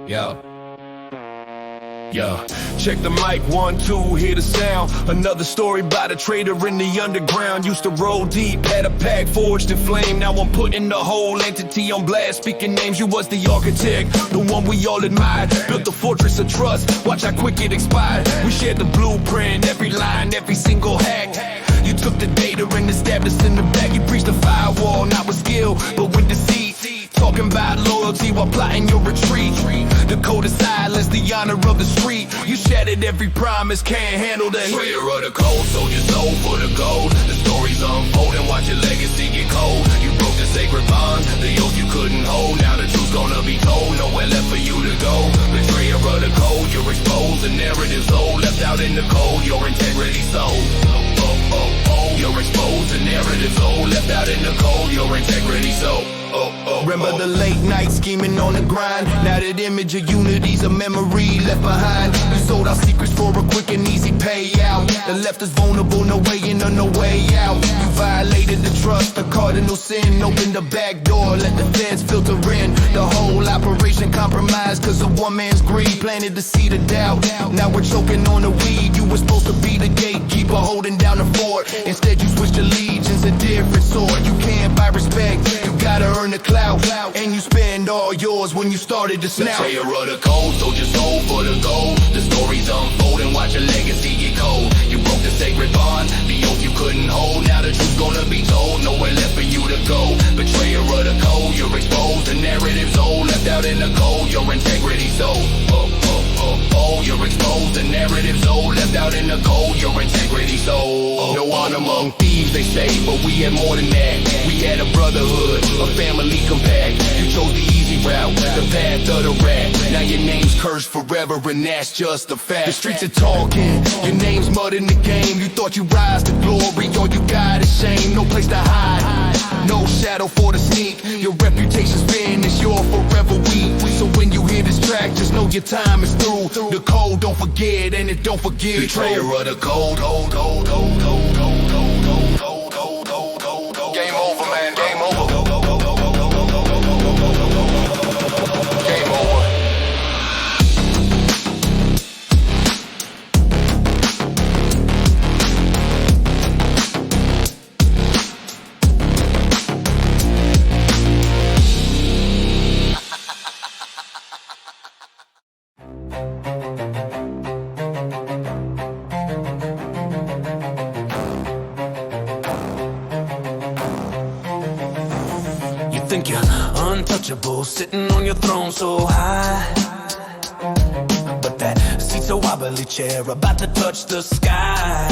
Yo. Yo, check the mic, 1, 2, hear the sound. Another story about a trader in the underground. Used to roll deep, had a pack forged in flame. Now I'm putting the whole entity on blast. Speaking names, you was the architect, the one we all admired. Built the fortress of trust, watch how quick it expired. We shared the blueprint, every line, every single hack. You took the data and established in the back. You preached the firewall, not with skill, but with deceit. Talking about loyalty while plotting your retreat. The code of silence, the honor of the street. You shattered every promise, can't handle the heat. Trader of the code, sold your soul for the gold. The stories unfolding, watch your legacy get cold. You broke the sacred bond, the oath you couldn't hold. Now the truth's gonna be told, nowhere left for you to go. Betrayer of the code, you're exposed. The narrative's old, left out in the cold. Your integrity sold. You're exposed, the narrative's old. Left out in the cold, your integrity sold. Remember the late night scheming on the grind. Now that image of unity's a memory left behind. You sold our secrets for a quick and easy payout. The left is vulnerable, no way in or no way out. You violated the trust, the cardinal sin. Opened the back door, let the feds filter in. The whole operation compromised cause of one man's greed. Planted the seed of doubt, now we're choking on the weed. You were supposed to be the gatekeeper holding down the fort. Instead you switched allegiance, a different sword. You can't buy respect, you gotta earn the clout. And you spend all yours when you started to snout. Betrayer of the code, sold your soul for the gold. The stories unfolding, watch your legacy get cold. You broke the sacred bond, the oath you couldn't hold. Now the truth's gonna be told, nowhere left for you to go. Betrayer of the code, you're exposed. The narrative's old, left out in the cold. Your integrity sold. You're exposed. The narrative's old, left out in the cold. Your integrity sold. No honor among thieves, they say, but we had more than that. We had a brotherhood, a family compact. You chose the easy route, the path of the rat. Now your name's cursed forever, and that's just a fact. The streets are talking, your name's mud in the game. You thought you rise to glory, all you got is shame. No place to hide, no shadow for the sneak. Your reputation's finished, you're forever weak. So when you hear this track, just know your time is through. The code, don't forget, and it don't forget. Betrayer of the code, game over, man, game over. Game over. Think you're untouchable, sitting on your throne so high. But that seat's a wobbly chair, about to touch the sky.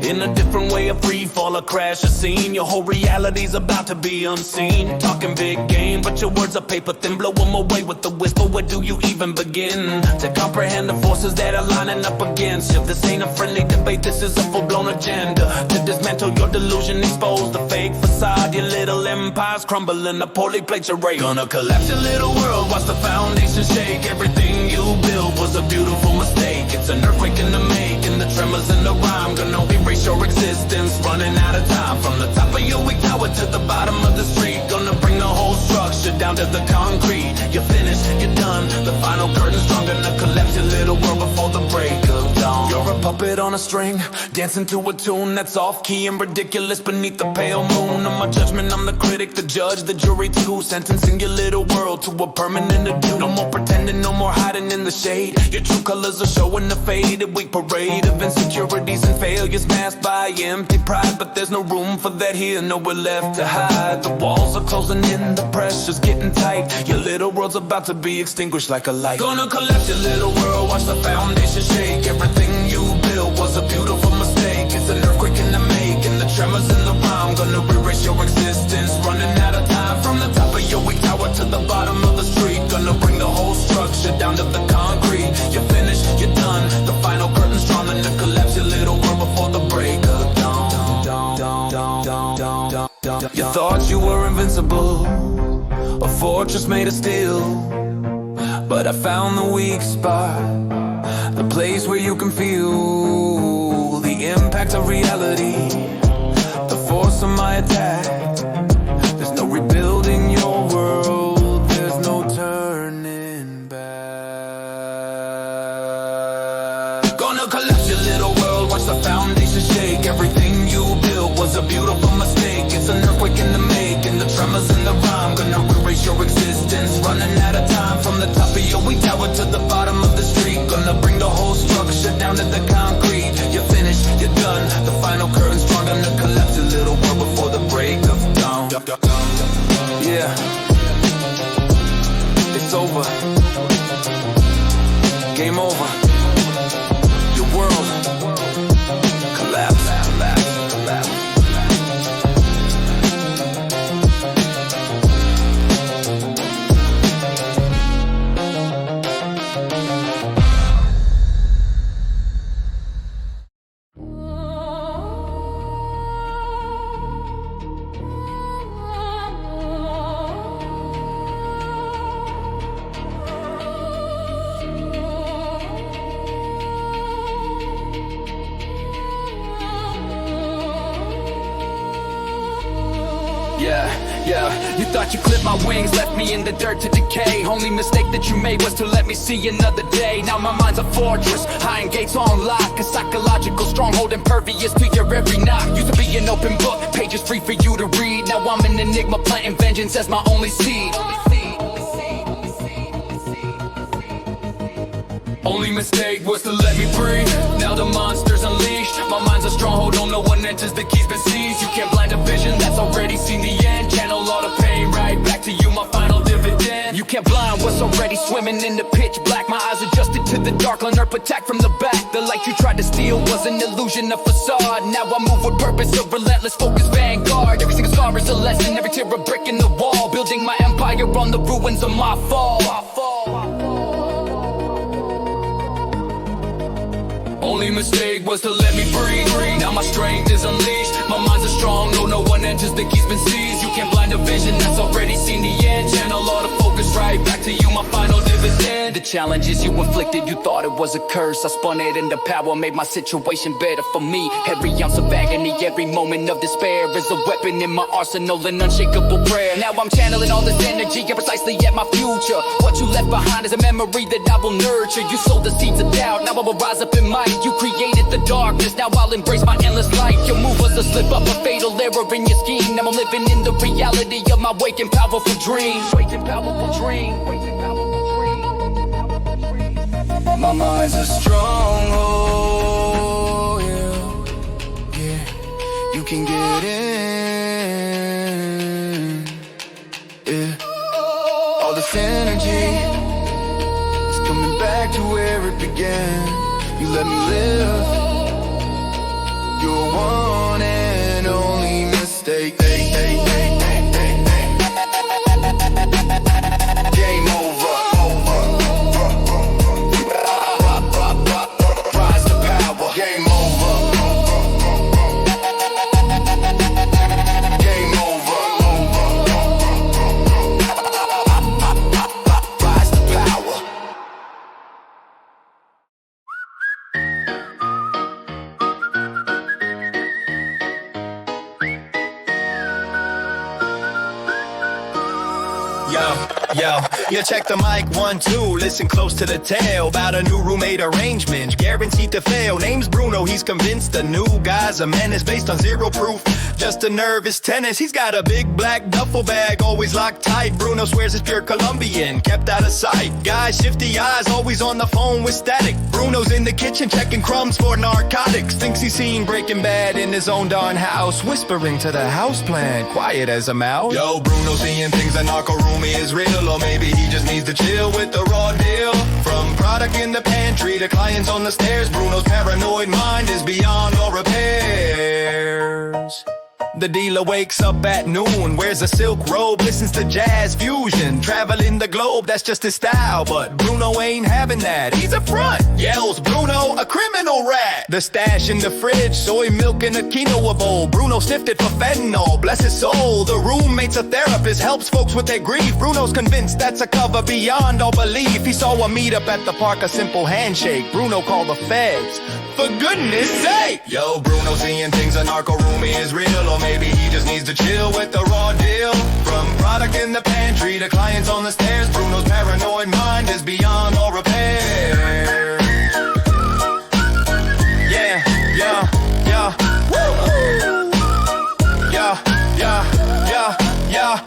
In a different way, a free fall, a crash, a scene. Your whole reality's about to be unseen. Talking big game, but your words are paper thin. Blow them away with the whisper, where do you even begin? To comprehend the forces that are lining up against you. This ain't a friendly debate, this is a full-blown agenda. To dismantle your delusion, expose the fake facade. Your little empire's crumbling, a poorly played charade. Gonna collapse your little world, watch the foundation shake. Everything you built was a beautiful mistake. It's an earthquake in the making, the tremors in the rhyme. Gonna erase your existence, running out of time. From the top of your weak tower to the bottom of the street. Gonna bring the whole structure down to the concrete. You're finished, you're done, the final curtain's drawn. Gonna collapse your little world before the break of dawn. You're a puppet on a string, dancing to a tune that's off-key and ridiculous beneath the pale moon. On my judgment, I'm the critic, the judge, the jury too. Sentencing your little world to a permanent adieu. No more pretending, no more hiding in the shade. Your true colors are showing the faded weak parade of insecurities and failures masked by empty pride. But there's no room for that here, nowhere left to hide. The walls are closing in, the pressure's getting tight. Your little world's about to be extinguished like a light. Gonna collapse your little world, watch the foundation shake. Everything you built was a beautiful mistake. It's an earthquake in the making, the tremors in the rhyme. Gonna erase your existence, running out of time. From the top of your weak tower to the bottom of the street. Gonna bring the whole structure down to the concrete. You're finished, you're done, the final curtain's drawn. And to collapse your little world before the break of dawn. You thought you were invincible, a fortress made of steel. But I found the weak spot, the place where you can feel the impact of reality, the force of my attack. There's no rebuilding your world, there's no turning back. Gonna collapse your little world, watch the foundation shake. Everything you built was a beautiful mistake. It's an earthquake in the making, the tremors in the rhyme. Gonna erase your existence, running out of time. From the top of your wee tower to the bottom of the street. Gonna bring the whole structure down to the concrete. You're finished, you're done, the final curtain's drawn. Gonna collapse your little world before the break of dawn. Yeah, it's over. Game over. Your world collapse, collapse, collapse. Yeah, you thought you clipped my wings, left me in the dirt to decay. Only mistake that you made was to let me see another day. Now my mind's a fortress, iron gates on lock, a psychological stronghold impervious to your every knock. Used to be an open book, pages free for you to read. Now I'm an enigma, planting vengeance as my only seed. Only mistake was to let me breathe. Now the monster's unleashed. My mind's a stronghold, no one enters, the key's been seized. You can't blind a vision that's already seen the end. Channel all the pain right back to you, my final dividend. You can't blind what's already swimming in the pitch black. My eyes adjusted to the dark, learn earth attack from the back. The light you tried to steal was an illusion, a facade. Now I move with purpose, a relentless focus vanguard. Every single scar is a lesson, every tear a brick in the wall. Building my empire on the ruins of my fall. Only mistake was to let me breathe. Now my strength is unleashed. My mind's a strong, no one enters, the key's been seized. You can't blind a vision that's already seen the end. Channel all the focus right back to you, my final dividend. The challenges you inflicted, you thought it was a curse. I spun it into power, made my situation better for me. Every ounce of agony, every moment of despair is a weapon in my arsenal, an unshakable prayer. Now I'm channeling all this energy, and precisely at my future. What you left behind is a memory that I will nurture. You sowed the seeds of doubt, now I will rise up in might. You created the darkness, now I'll embrace my endless light. Your move was a slip up, a fatal error in your scheme. Now I'm living in the reality of my waking powerful dream. Waking powerful dream. My mind's a stronghold, yeah. You can get in, yeah. All this energy is coming back to where it began. You let me live, your one and only mistake. Game over. Rise to power. Game over. Game over. Rise to power. Yo, you check the mic, 1, 2, listen close to the tale about a new roommate arrangement, guaranteed to fail. Name's Bruno, he's convinced the new guy's a menace based on zero proof, just a nervous tennis. He's got a big black duffel bag, always locked tight. Bruno swears it's pure Colombian, kept out of sight. Guys, shifty eyes, always on the phone with static. Bruno's in the kitchen checking crumbs for narcotics. Thinks he's seen Breaking Bad in his own darn house, whispering to the house plant, quiet as a mouse. Yo, Bruno seeing things that narco roomie is real. Or maybe he just needs to chill with the raw deal. From product in the pantry to clients on the stairs, Bruno's paranoid mind is beyond all repairs. The dealer wakes up at noon, wears a silk robe, listens to jazz fusion, traveling the globe, that's just his style. But Bruno ain't having that, he's a front. Yells Bruno, a criminal rat. The stash in the fridge, soy milk in a quinoa bowl. Bruno sniffed it for fentanyl, bless his soul. The roommate's a therapist, helps folks with their grief. Bruno's convinced that's a cover beyond all belief. He saw a meetup at the park, a simple handshake. Bruno called the feds, for goodness sake. Yo, Bruno seeing things a narco roomie is real, or maybe he just needs to chill with the raw deal. From product in the pantry to clients on the stairs, Bruno's paranoid mind is beyond all repair. Yeah, yeah, yeah. Woo! Yeah, yeah, yeah, yeah.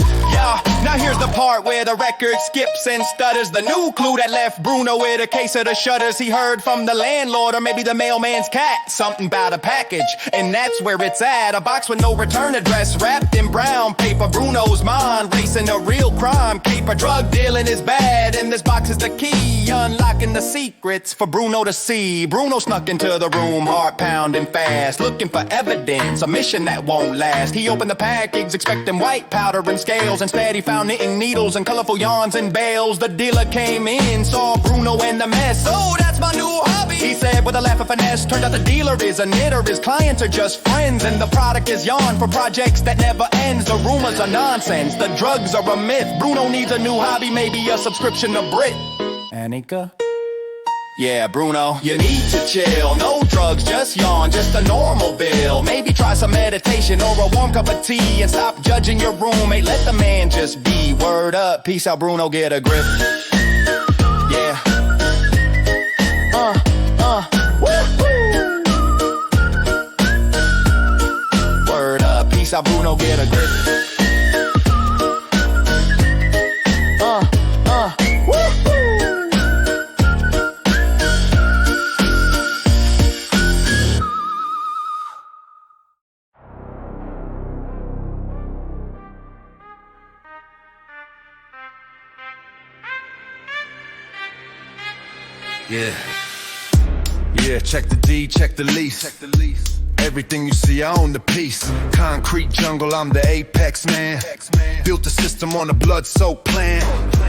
Now here's the part where the record skips and stutters. The new clue that left Bruno with a case of the shutters. He heard from the landlord or maybe the mailman's cat, something about a package, and that's where it's at. A box with no return address, wrapped in brown paper. Bruno's mind racing a real crime caper. Drug dealing is bad, and this box is the key, unlocking the secrets for Bruno to see. Bruno snuck into the room, heart pounding fast, looking for evidence, a mission that won't last. He opened the package expecting white powder and scales. Instead he found knitting needles and colorful yarns and bales. The dealer came in, saw Bruno in the mess. Oh, that's my new hobby, he said with a laugh of finesse. Turned out the dealer is a knitter, his clients are just friends, and the product is yarn for projects that never ends. The rumors are nonsense, the drugs are a myth. Bruno needs a new hobby, maybe a subscription to Brit. Annika? Yeah, Bruno, you need to chill. No drugs, just yawn, just a normal bill. Maybe try some meditation or a warm cup of tea, and stop judging your roommate, let the man just be. Word up, peace out, Bruno, get a grip. Yeah. Woo-hoo. Word up, peace out, Bruno, get a grip. Woo-hoo. Yeah, check the deed, check the lease. Everything you see, I own the piece. Concrete jungle, I'm the apex man. Built the system on a blood-soaked plan.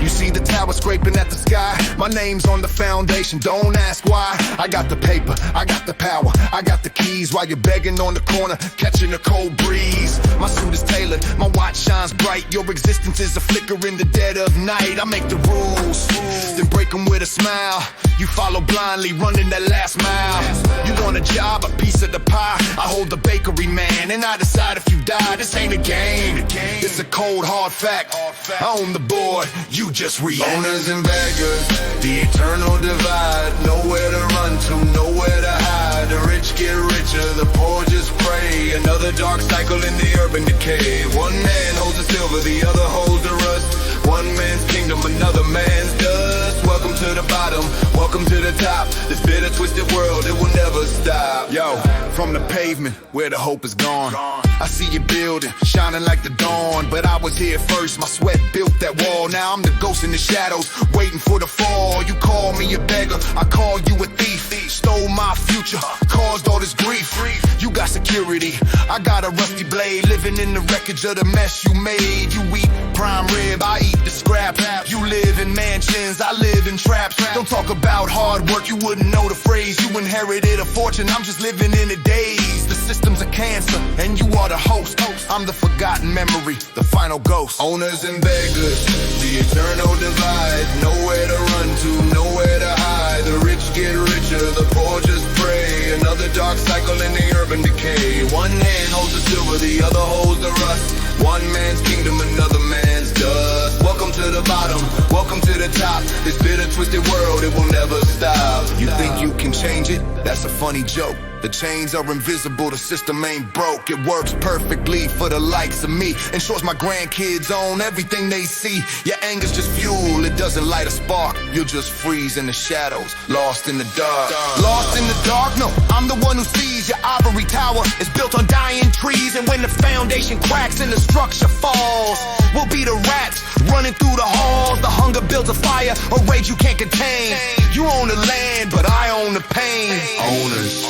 You see the tower scraping at the sky? My name's on the foundation, don't ask why. I got the paper, I got the power, I got the keys. While you're begging on the corner, catching a cold breeze. My suit is tailored, my watch shines bright. Your existence is a flicker in the dead of night. I make the rules, then break them with a smile. You follow blindly, running that last mile. You want a job, a piece of the pie? I hold the bakery, man, and I decide if you die. This ain't a game, it's a cold, hard fact. I own the board, you just react. Owners and beggars, the eternal divide. Nowhere to run to, nowhere to hide. The rich get richer, the poor just pray. Another dark cycle in the urban decay. One man holds the silver, the other holds the rust. One man's kingdom, another man's dust. Welcome to the bottom, welcome to the top. This bitter, twisted world, it will never stop. Yo, from the pavement, where the hope is gone, I see you building, shining like the dawn. But I was here first, my sweat built that wall. Now I'm the ghost in the shadows, waiting for the fall. You call me a beggar, I call you a thief. Stole my future, caused all this grief. You got security, I got a rusty blade. Living in the wreckage of the mess you made. You eat prime rib, I eat the scrap. You live in mansions, I live in traps. Don't talk about hard work, you wouldn't know the phrase. You inherited a fortune, I'm just living in the days. The system's a cancer, and you are the host. I'm the forgotten memory, the final ghost. Owners and beggars, the eternal divide. Nowhere to run to, nowhere to hide. The rich get richer, the poor just pray. Another dark cycle in the urban decay. One hand holds the silver, the other holds the rust. One man's kingdom, another man's dust. Welcome to the bottom, welcome to the top. This bitter, twisted world, it will never stop. You think you can change it? That's a funny joke. The chains are invisible, the system ain't broke. It works perfectly for the likes of me. Ensures my grandkids own everything they see. Your anger's just fuel, it doesn't light a spark. You'll just freeze in the shadows, lost in the dark. Lost in the dark? No, I'm the one who sees. Your ivory tower is built on dying trees. And when the foundation cracks and the structure falls, we'll be the rats running through the halls. The hunger builds a fire, a rage you can't contain. You own the land, but I own the pain. Owners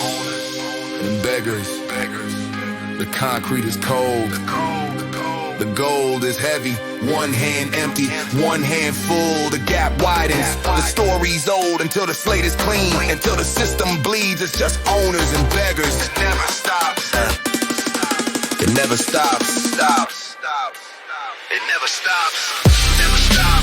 and beggars, The concrete is cold. The gold is heavy. One hand empty, one hand full. The gap widens. The story's old until the slate is clean. Until the system bleeds, it's just owners and beggars. It never stops. It never stops. It never stops. Never stops.